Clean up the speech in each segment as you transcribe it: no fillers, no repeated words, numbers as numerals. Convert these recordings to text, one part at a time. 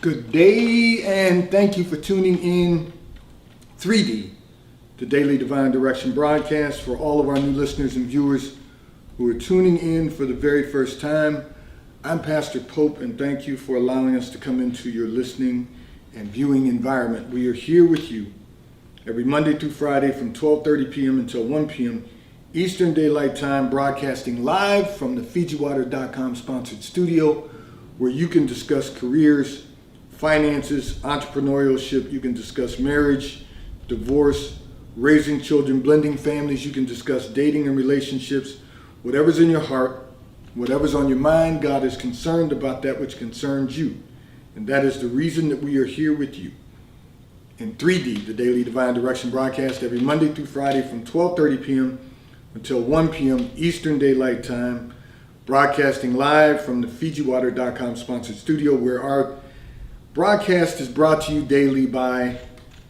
Good day, and thank you for tuning in 3D, the Daily Divine Direction broadcast. For all of our new listeners and viewers who are tuning in for the very first time, I'm Pastor Pope, and thank you for allowing us to come into your listening and viewing environment. We are here with you every Monday through Friday from 12:30 p.m. until 1 p.m. Eastern Daylight Time, broadcasting live from the FijiWater.com sponsored studio, where you can discuss careers, finances, entrepreneurship. You can discuss marriage, divorce, raising children, blending families. You can discuss dating and relationships. Whatever's in your heart, whatever's on your mind, God is concerned about that which concerns you. And that is the reason that we are here with you in 3D, the Daily Divine Direction broadcast, every Monday through Friday from 12:30 p.m. until 1 p.m. Eastern Daylight Time, broadcasting live from the FijiWater.com sponsored studio, where our broadcast is brought to you daily by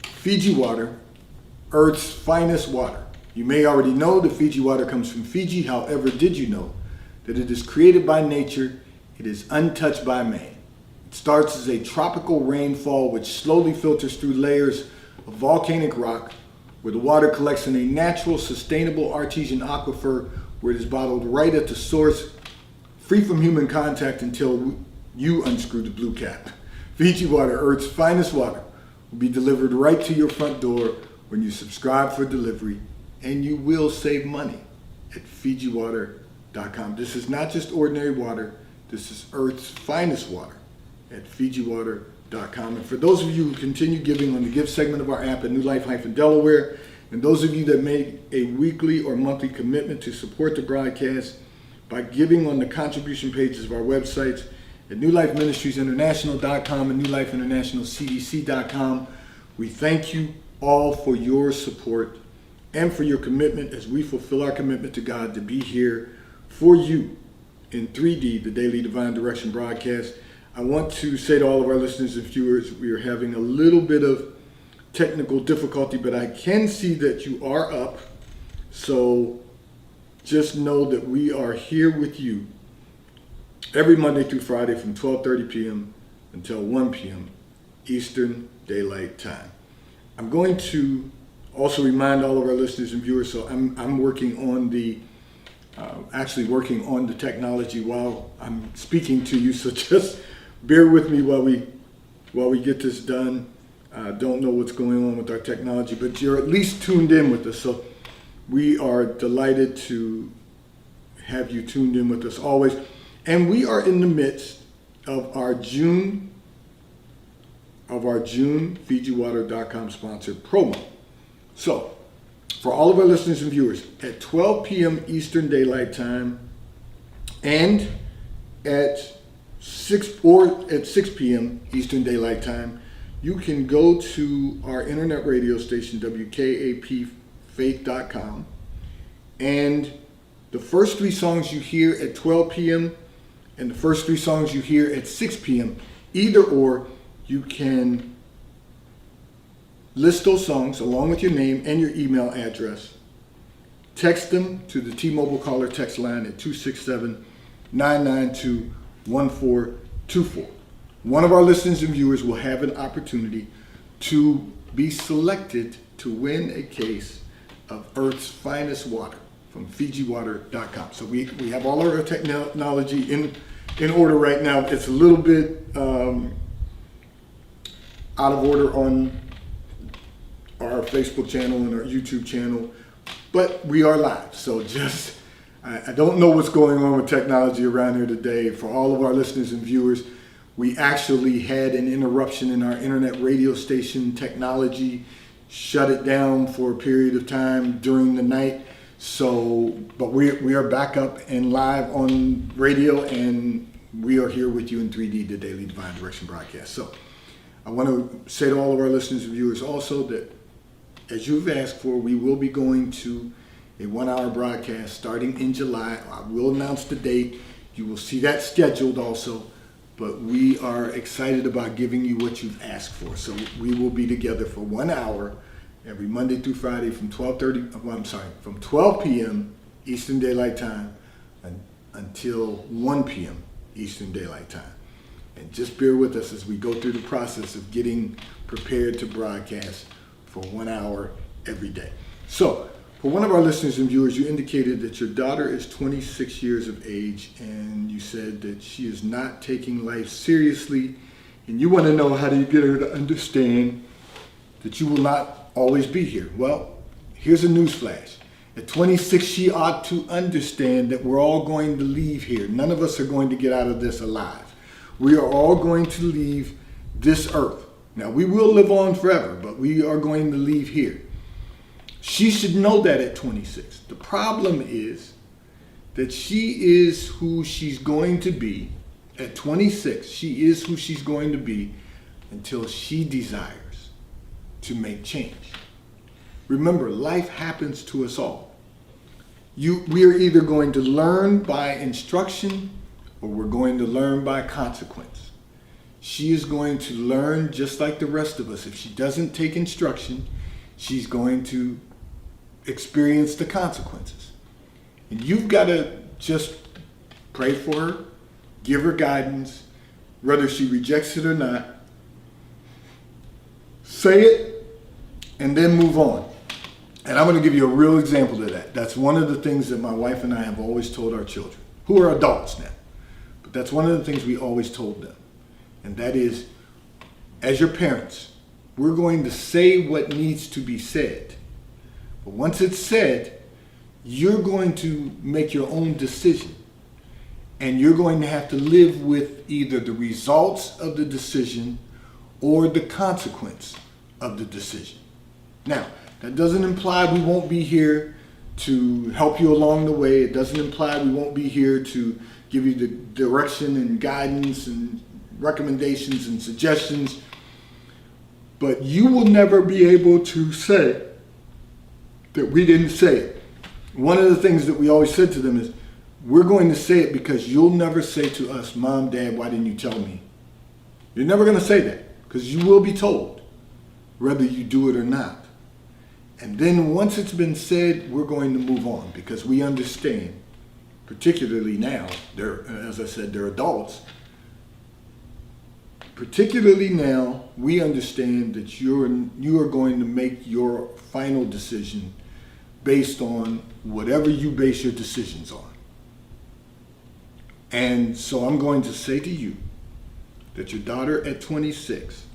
Fiji Water, Earth's finest water. You may already know that Fiji water comes from Fiji. However, did you know that it is created by nature? It is untouched by man. It starts as a tropical rainfall which slowly filters through layers of volcanic rock, where the water collects in a natural, sustainable artesian aquifer, where it is bottled right at the source, free from human contact until you unscrew the blue cap. Fiji Water, Earth's finest water, will be delivered right to your front door when you subscribe for delivery, and you will save money at FijiWater.com. This is not just ordinary water. This is Earth's finest water at FijiWater.com. And for those of you who continue giving on the Give segment of our app at New Life-Delaware, and those of you that make a weekly or monthly commitment to support the broadcast by giving on the contribution pages of our websites at NewLifeMinistriesInternational.com and NewLifeInternationalCDC.com, we thank you all for your support and for your commitment as we fulfill our commitment to God to be here for you in 3D, the Daily Divine Direction broadcast. I want to say to all of our listeners and viewers, we are having a little bit of technical difficulty, but I can see that you are up. So just know that we are here with you every Monday through Friday from 12:30 p.m. until 1 p.m. Eastern Daylight Time. I'm going to also remind all of our listeners and viewers, so I'm working on the working on the technology while I'm speaking to you, so just bear with me while we get this done. Don't know what's going on with our technology, but you're at least tuned in with us, so we are delighted to have you tuned in with us always. And we are in the midst of our June FijiWater.com sponsored promo. So, for all of our listeners and viewers, at 12 p.m. Eastern Daylight Time and at 6 p.m. Eastern Daylight Time, you can go to our internet radio station, WKAPFaith.com, and the first three songs you hear at 12 p.m. and the first three songs you hear at 6 p.m., either or, you can list those songs along with your name and your email address. Text them to the T-Mobile caller text line at 267-992-1424. One of our listeners and viewers will have an opportunity to be selected to win a case of Earth's finest water from FijiWater.com. So we have all of our technology in order right now. It's a little bit out of order on our Facebook channel and our YouTube channel, but we are live. So just, I don't know what's going on with technology around here today. For all of our listeners and viewers, we actually had an interruption in our internet radio station technology, shut it down for a period of time during the night. So, but we are back up and live on radio, and we are here with you in 3D, the Daily Divine Direction broadcast. So I want to say to all of our listeners and viewers also that, as you've asked for, we will be going to a 1-hour broadcast starting in July. I will announce the date. You will see that scheduled also, but we are excited about giving you what you've asked for. So we will be together for 1 hour every Monday through Friday from 12 p.m. Eastern Daylight Time until 1 p.m. Eastern Daylight Time. And just bear with us as we go through the process of getting prepared to broadcast for 1 hour every day. So, for one of our listeners and viewers, you indicated that your daughter is 26 years of age, and you said that she is not taking life seriously, and you want to know, how do you get her to understand that you will not always be here? Well, here's a newsflash. At 26, she ought to understand that we're all going to leave here. None of us are going to get out of this alive. We are all going to leave this earth. Now, we will live on forever, but we are going to leave here. She should know that at 26. The problem is that she is who she's going to be. At 26, she is who she's going to be until she desires to make change. Remember, life happens to us all. We are either going to learn by instruction or we're going to learn by consequence. She is going to learn just like the rest of us. If she doesn't take instruction, she's going to experience the consequences. And you've got to just pray for her, give her guidance, whether she rejects it or not. Say it, and then move on. And I'm going to give you a real example of that. That's one of the things that my wife and I have always told our children, who are adults now. But that's one of the things we always told them. And that is, as your parents, we're going to say what needs to be said. But once it's said, you're going to make your own decision. And you're going to have to live with either the results of the decision or the consequence of the decision. Now, that doesn't imply we won't be here to help you along the way. It doesn't imply we won't be here to give you the direction and guidance and recommendations and suggestions. But you will never be able to say that we didn't say it. One of the things that we always said to them is, we're going to say it because you'll never say to us, Mom, Dad, why didn't you tell me? You're never going to say that because you will be told, whether you do it or not. And then once it's been said, we're going to move on because we understand, particularly now, as I said, they're adults. Particularly now, we understand that you are going to make your final decision based on whatever you base your decisions on. And so I'm going to say to you that your daughter at 26,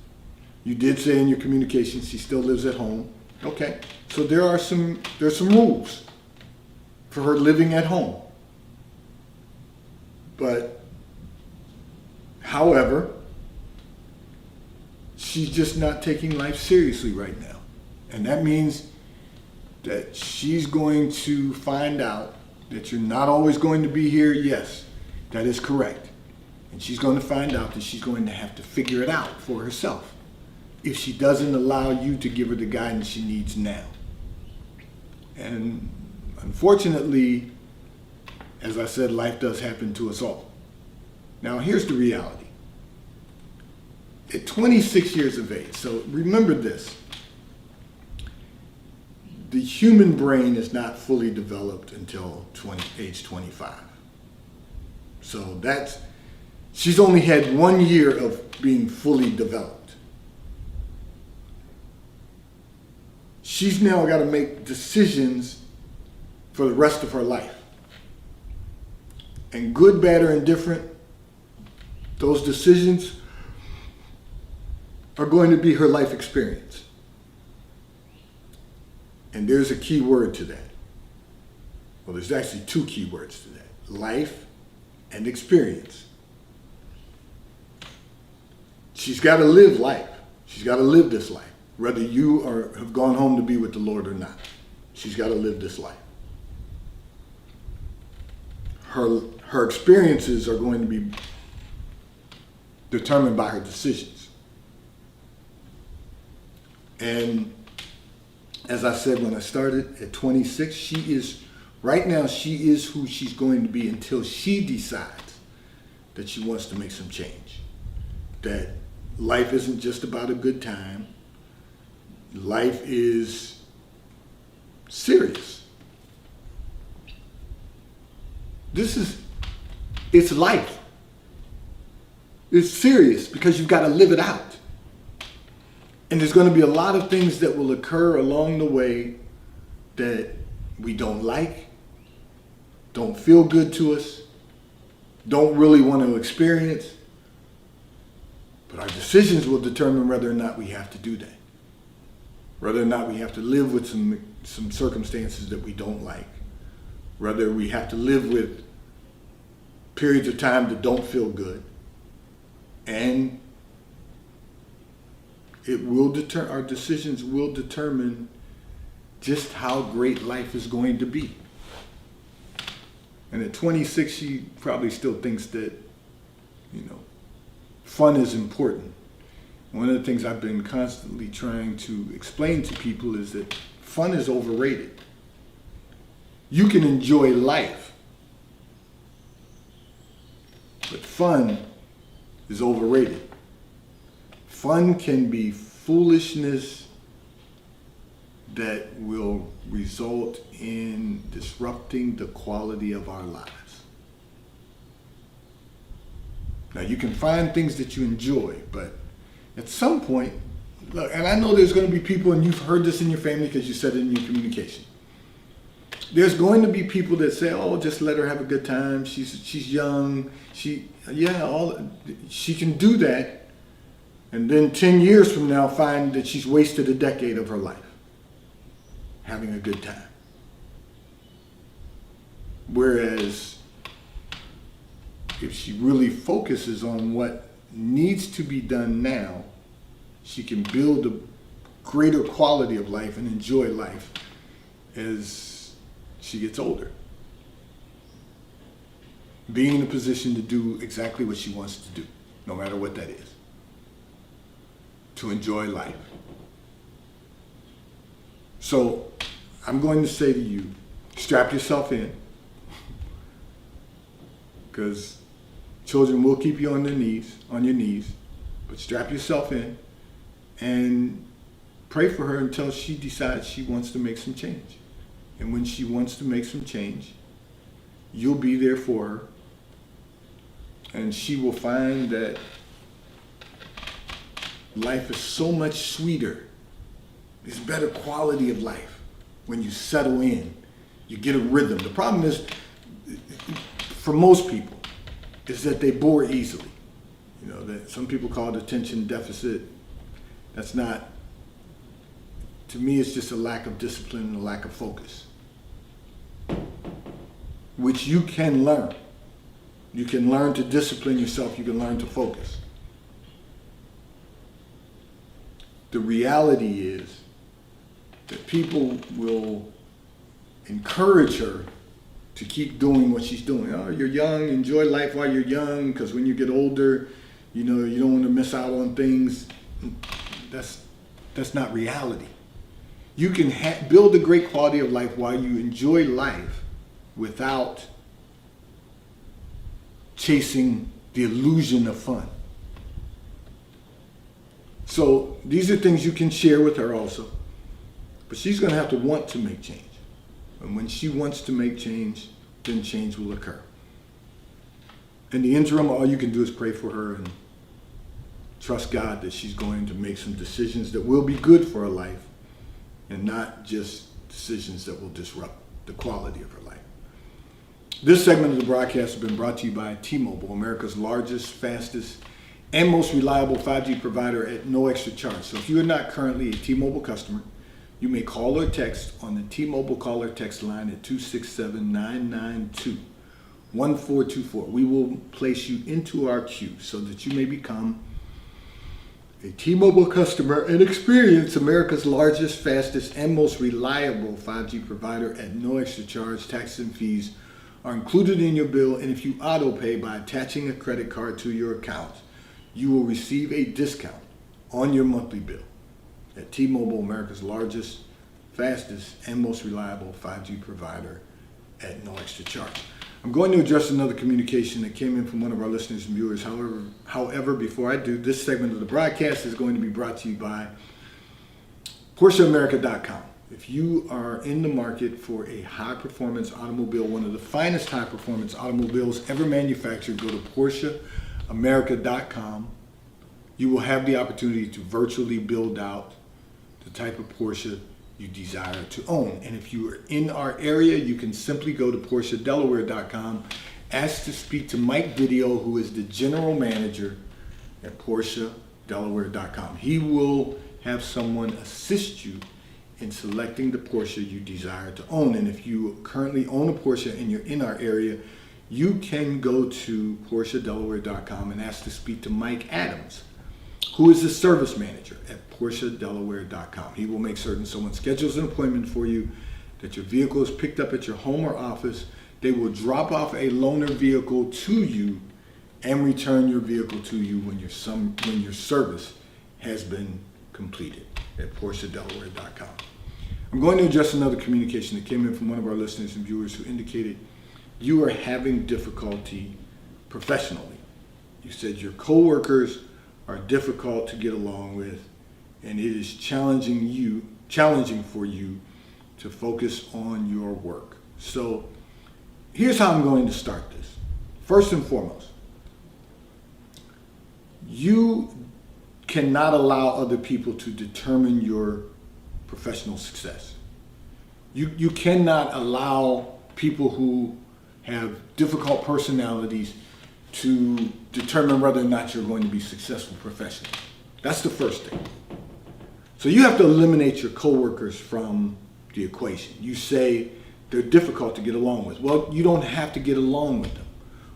you did say in your communication she still lives at home. Okay, so there's some rules for her living at home. But, however, she's just not taking life seriously right now. And that means that she's going to find out that you're not always going to be here. Yes, that is correct. And she's going to find out that she's going to have to figure it out for herself if she doesn't allow you to give her the guidance she needs now. And unfortunately, as I said, life does happen to us all. Now, here's the reality. At 26 years of age, so remember this, the human brain is not fully developed until age 25. So she's only had 1 year of being fully developed. She's now got to make decisions for the rest of her life. And good, bad, or indifferent, those decisions are going to be her life experience. And there's a key word to that. Well, there's actually two key words to that: life and experience. She's got to live life. She's got to live this life, whether you have gone home to be with the Lord or not. She's got to live this life. Her experiences are going to be determined by her decisions. And as I said when I started, at 26, right now she is who she's going to be until she decides that she wants to make some change. That life isn't just about a good time. Life is serious. It's life. It's serious because you've got to live it out. And there's going to be a lot of things that will occur along the way that we don't like, don't feel good to us, don't really want to experience. But our decisions will determine whether or not we have to do that. Whether or not we have to live with some circumstances that we don't like. Whether we have to live with periods of time that don't feel good. And our decisions will determine just how great life is going to be. And at 26, she probably still thinks that, fun is important. One of the things I've been constantly trying to explain to people is that fun is overrated. You can enjoy life, but fun is overrated. Fun can be foolishness that will result in disrupting the quality of our lives. Now, you can find things that you enjoy, but at some point, look, and I know there's going to be people, and you've heard this in your family because you said it in your communication. There's going to be people that say, "Oh, just let her have a good time. She's young. She can do that," and then 10 years from now, find that she's wasted a decade of her life having a good time. Whereas, if she really focuses on what needs to be done now, she can build a greater quality of life and enjoy life as she gets older. Being in a position to do exactly what she wants to do, no matter what that is. To enjoy life. So, I'm going to say to you, strap yourself in. Because children will keep you on your knees, but strap yourself in and pray for her until she decides she wants to make some change. And when she wants to make some change, you'll be there for her. And she will find that life is so much sweeter. There's better quality of life when you settle in. You get a rhythm. The problem is, for most people, is that they bore easily. That some people call it attention deficit. That's not, to me, it's just a lack of discipline and a lack of focus, which you can learn. You can learn to discipline yourself. You can learn to focus. The reality is that people will encourage her to keep doing what she's doing. Oh, you're young, enjoy life while you're young, because when you get older, you don't want to miss out on things. That's not reality. You can build a great quality of life while you enjoy life without chasing the illusion of fun. So these are things you can share with her also. But she's going to have to want to make change. And when she wants to make change, then change will occur. In the interim, all you can do is pray for her and trust God that she's going to make some decisions that will be good for her life and not just decisions that will disrupt the quality of her life. This segment of the broadcast has been brought to you by T-Mobile, America's largest, fastest, and most reliable 5G provider at no extra charge. So if you are not currently a T-Mobile customer, you may call or text on the T-Mobile call or text line at 267-992-1424. We will place you into our queue so that you may become a T-Mobile customer and experience America's largest, fastest, and most reliable 5G provider at no extra charge. Taxes and fees are included in your bill, and if you auto pay by attaching a credit card to your account, you will receive a discount on your monthly bill at T-Mobile, America's largest, fastest, and most reliable 5G provider at no extra charge. I'm going to address another communication that came in from one of our listeners and viewers. However, before I do, this segment of the broadcast is going to be brought to you by PorscheAmerica.com. If you are in the market for a high-performance automobile, one of the finest high-performance automobiles ever manufactured, go to America.com, you will have the opportunity to virtually build out the type of Porsche you desire to own. And if you are in our area, you can simply go to PorscheDelaware.com, ask to speak to Mike Video, who is the general manager at PorscheDelaware.com. He will have someone assist you in selecting the Porsche you desire to own. And if you currently own a Porsche and you're in our area, you can go to PorscheDelaware.com and ask to speak to Mike Adams, who is the service manager at PorscheDelaware.com. He will make certain someone schedules an appointment for you, that your vehicle is picked up at your home or office. They will drop off a loaner vehicle to you and return your vehicle to you when your service has been completed at PorscheDelaware.com. I'm going to address another communication that came in from one of our listeners and viewers who indicated you are having difficulty professionally. You said your coworkers are difficult to get along with, and it is challenging for you to focus on your work. So here's how I'm going to start this. First and foremost, you cannot allow other people to determine your professional success. You cannot allow people who have difficult personalities to determine whether or not you're going to be successful professionally. That's the first thing. So you have to eliminate your coworkers from the equation. You say they're difficult to get along with. Well, you don't have to get along with them.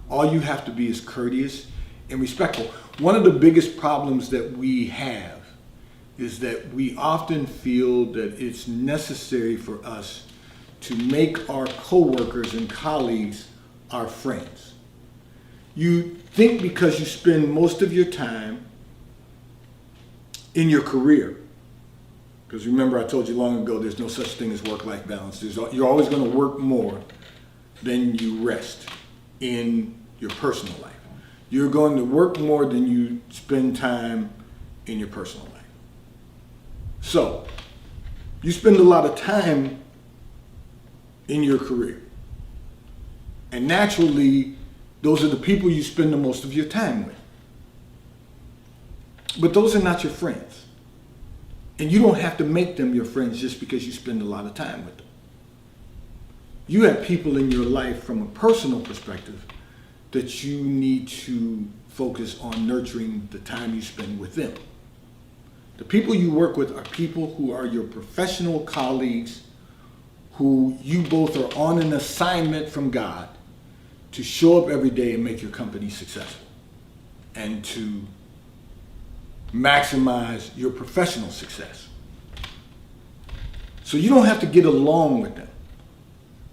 All you have to be is courteous and respectful. One of the biggest problems that we have is that we often feel that it's necessary for us to make our coworkers and colleagues our friends. You think because you spend most of your time in your career, because remember I told you long ago there's no such thing as work-life balance. You're always going to work more than you rest in your personal life. You're going to work more than you spend time in your personal life. So, you spend a lot of time in your career. And naturally, those are the people you spend the most of your time with. But those are not your friends. And you don't have to make them your friends just because you spend a lot of time with them. You have people in your life from a personal perspective that you need to focus on nurturing the time you spend with them. The people you work with are people who are your professional colleagues, who you both are on an assignment from God to show up every day and make your company successful and to maximize your professional success. So you don't have to get along with them.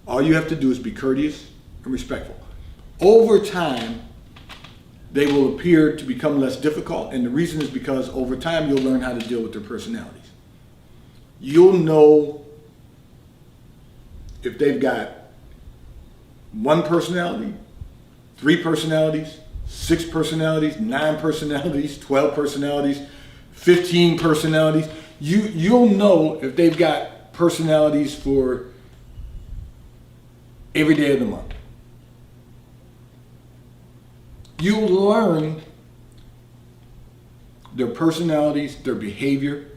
All you have to do is be courteous and respectful. Over time, they will appear to become less difficult, and the reason is because over time you'll learn how to deal with their personalities. You'll know if they've got one personality, 3 personalities, 6 personalities, 9 personalities, 12 personalities, 15 personalities. You'll know if they've got personalities for every day of the month. You'll learn their personalities, their behavior,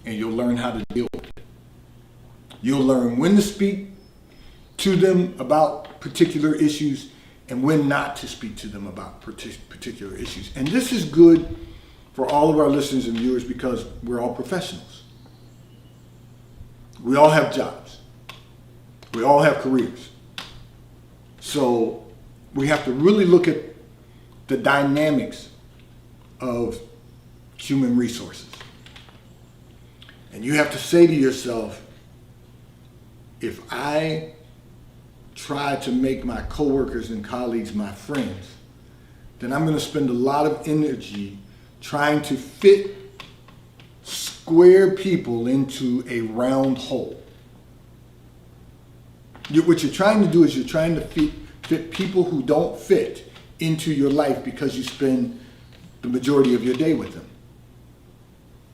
and you'll learn how to deal with it. You'll learn when to speak to them about particular issues and when not to speak to them about particular issues. And this is good for all of our listeners and viewers because we're all professionals. We all have jobs. We all have careers. So we have to really look at the dynamics of human resources. And you have to say to yourself, if I try to make my coworkers and colleagues my friends, then I'm going to spend a lot of energy trying to fit square people into a round hole. What you're trying to do is you're trying to fit people who don't fit into your life because you spend the majority of your day with them.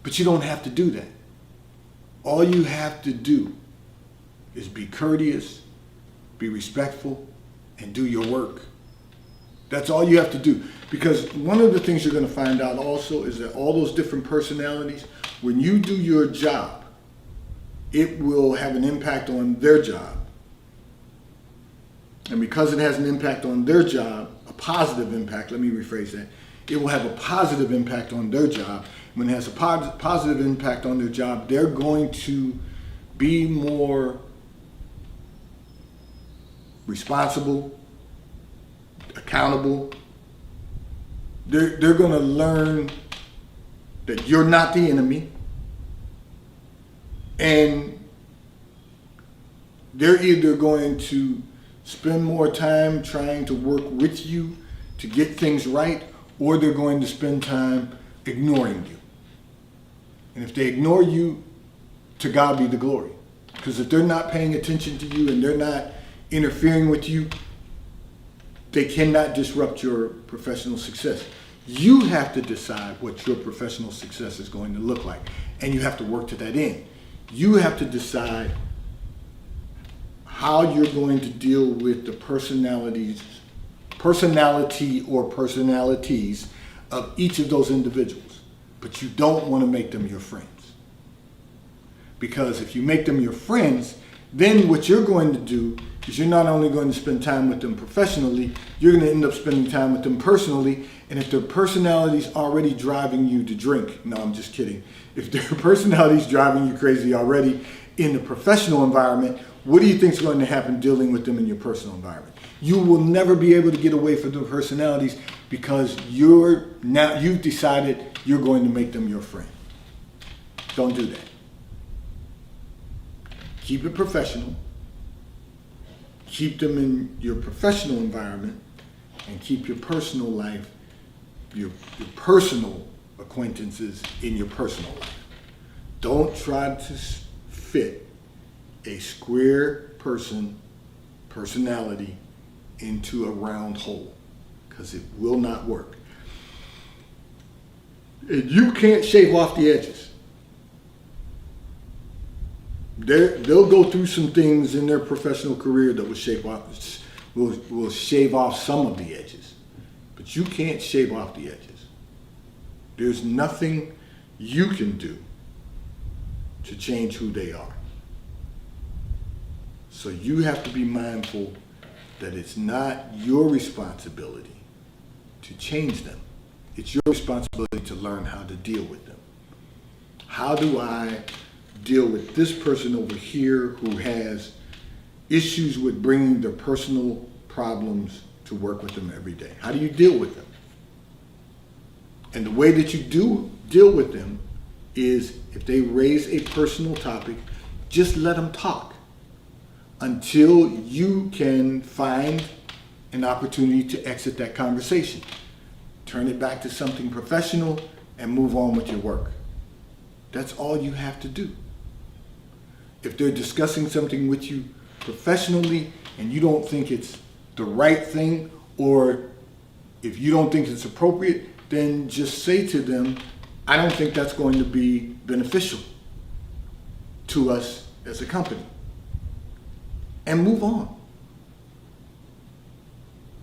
But you don't have to do that. All you have to do is be courteous, be respectful, and do your work. That's all you have to do. Because one of the things you're going to find out also is that all those different personalities, when you do your job, it will have an impact on their job. And because it has an impact on their job, a positive impact, let me rephrase that, it will have a positive impact on their job. When it has a positive impact on their job, they're going to be more responsible, accountable. They're going to learn that you're not the enemy, and they're either going to spend more time trying to work with you to get things right, or they're going to spend time ignoring you. And if they ignore you, to God be the glory. Because if they're not paying attention to you and they're not interfering with you, they cannot disrupt your professional success. You have to decide what your professional success is going to look like, and you have to work to that end. You have to decide how you're going to deal with the personality or personalities of each of those individuals. But you don't want to make them your friends. Because if you make them your friends, then what you're going to do is you're not only going to spend time with them professionally, you're going to end up spending time with them personally. And if their personality's already driving you to drink, no, I'm just kidding. If their personality's driving you crazy already in the professional environment, what do you think is going to happen dealing with them in your personal environment? You will never be able to get away from their personalities because you've decided you're going to make them your friend. Don't do that. Keep it professional. Keep them in your professional environment, and keep your personal life, your personal acquaintances in your personal life. Don't try to fit a square personality into a round hole, because it will not work. And you can't shave off the edges. They'll go through some things in their professional career that will shave off some of the edges, but you can't shave off the edges. There's nothing you can do to change who they are. So you have to be mindful that it's not your responsibility to change them. It's your responsibility to learn how to deal with them. How do I deal with this person over here who has issues with bringing their personal problems to work with them every day? How do you deal with them? And the way that you do deal with them is, if they raise a personal topic, just let them talk until you can find an opportunity to exit that conversation. Turn it back to something professional and move on with your work. That's all you have to do. If they're discussing something with you professionally and you don't think it's the right thing, or if you don't think it's appropriate, then just say to them, I don't think that's going to be beneficial to us as a company. And move on.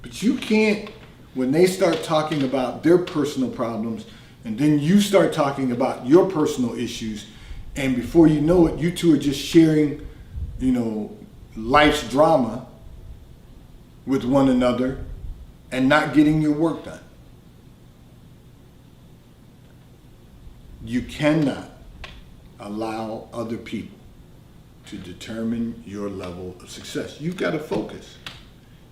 But you can't, when they start talking about their personal problems, and then you start talking about your personal issues, and before you know it, you two are just sharing, life's drama with one another and not getting your work done. You cannot allow other people to determine your level of success. You've got to focus.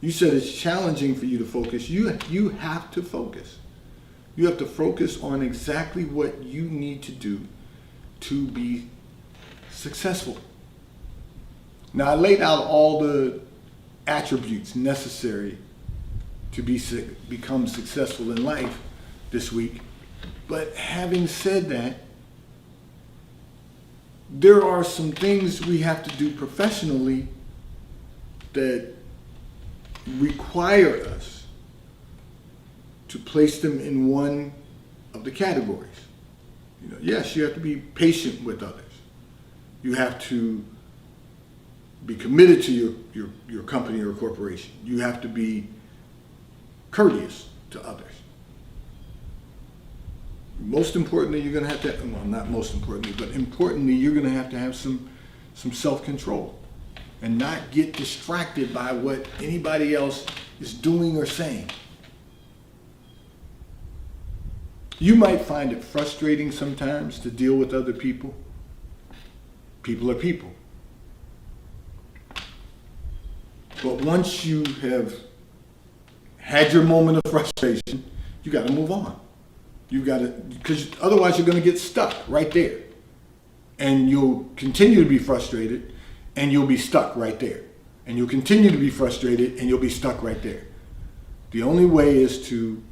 You said it's challenging for you to focus. You have to focus. You have to focus on exactly what you need to do to be successful. Now, I laid out all the attributes necessary to become successful in life this week. But having said that, there are some things we have to do professionally that require us to place them in one of the categories. Yes, you have to be patient with others. You have to be committed to your company or corporation. You have to be courteous to others. Most importantly, you're going to have to, well, not most importantly, but importantly, you're going to have some self-control and not get distracted by what anybody else is doing or saying. You might find it frustrating sometimes to deal with other people. People are people. But once you have had your moment of frustration, you got to move on. You got to, because otherwise you're going to get stuck right there. And you'll continue to be frustrated and you'll be stuck right there. And you'll continue to be frustrated and you'll be stuck right there. The only way is to,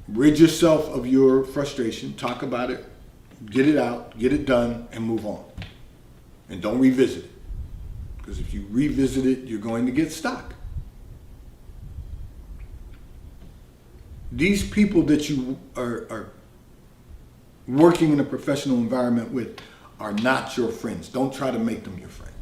rid yourself of your frustration, talk about it, get it out, get it done, and move on. And don't revisit it. Because if you revisit it, you're going to get stuck. These people that you are working in a professional environment with are not your friends. Don't try to make them your friends.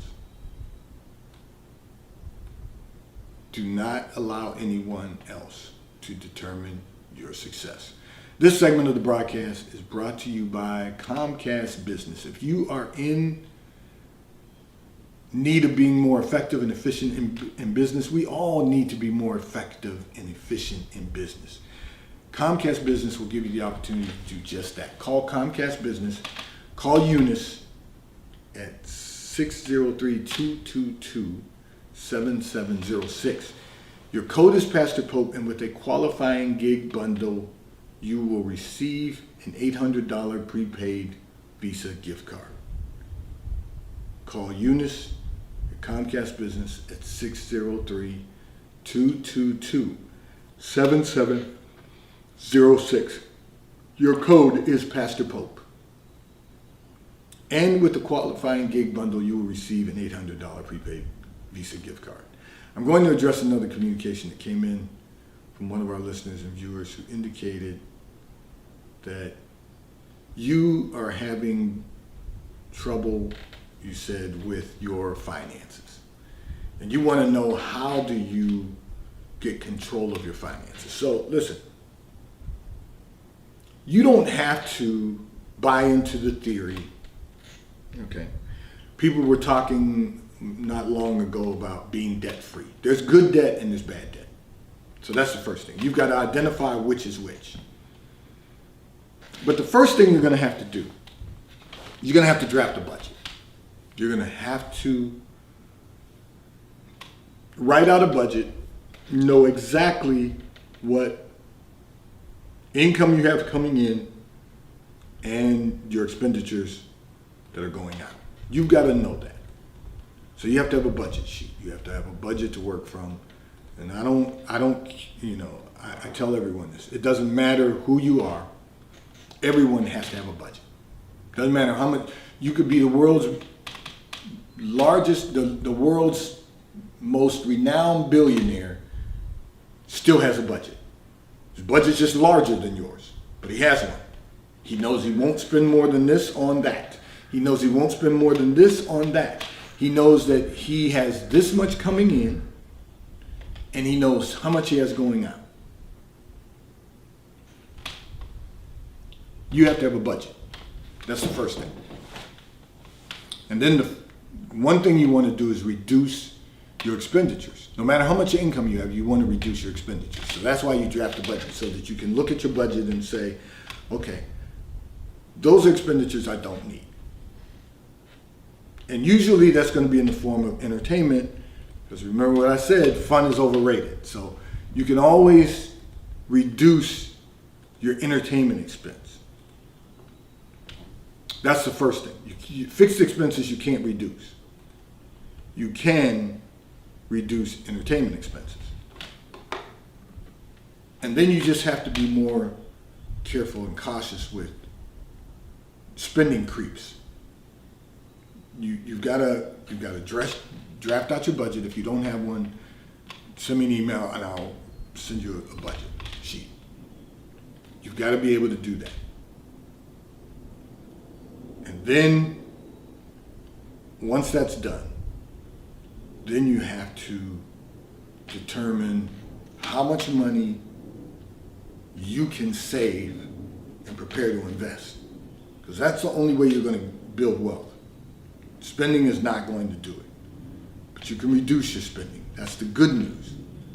Do not allow anyone else to determine your success. This segment of the broadcast is brought to you by Comcast Business. If you are in need of being more effective and efficient in business, we all need to be more effective and efficient in business. Comcast Business will give you the opportunity to do just that. Call Comcast Business. Call Eunice at 603-222-7706. Your code is Pastor Pope, and with a qualifying gig bundle, you will receive an $800 prepaid Visa gift card. Call Eunice at Comcast Business at 603-222-7706. Your code is Pastor Pope. And with the qualifying gig bundle, you will receive an $800 prepaid Visa gift card. I'm going to address another communication that came in from one of our listeners and viewers who indicated that you are having trouble, you said, with your finances. And you want to know, how do you get control of your finances? So listen, you don't have to buy into the theory. Okay. People were talking not long ago about being debt-free. There's good debt and there's bad debt. So that's the first thing. You've got to identify which is which. But the first thing you're going to have to do, you're going to have to draft a budget. You're going to have to write out a budget, know exactly what income you have coming in and your expenditures that are going out. You've got to know that. So you have to have a budget sheet. You have to have a budget to work from. And I tell everyone this. It doesn't matter who you are. Everyone has to have a budget. Doesn't matter how much. You could be the world's largest, the world's most renowned billionaire, still has a budget. His budget's just larger than yours, but he has one. He knows he won't spend more than this on that. He knows he won't spend more than this on that. He knows that he has this much coming in, and he knows how much he has going out. You have to have a budget. That's the first thing. And then the one thing you want to do is reduce your expenditures. No matter how much income you have, you want to reduce your expenditures. So that's why you draft a budget, so that you can look at your budget and say, okay, those are expenditures I don't need. And usually that's going to be in the form of entertainment, because remember what I said, fun is overrated. So you can always reduce your entertainment expense. That's the first thing. Fixed expenses you can't reduce. You can reduce entertainment expenses. And then you just have to be more careful and cautious with spending creeps. You've got to draft out your budget. If you don't have one, send me an email and I'll send you a budget sheet. You've got to be able to do that. And then once that's done, then you have to determine how much money you can save and prepare to invest. Because that's the only way you're going to build wealth. Spending is not going to do it. But you can reduce your spending. That's the good news.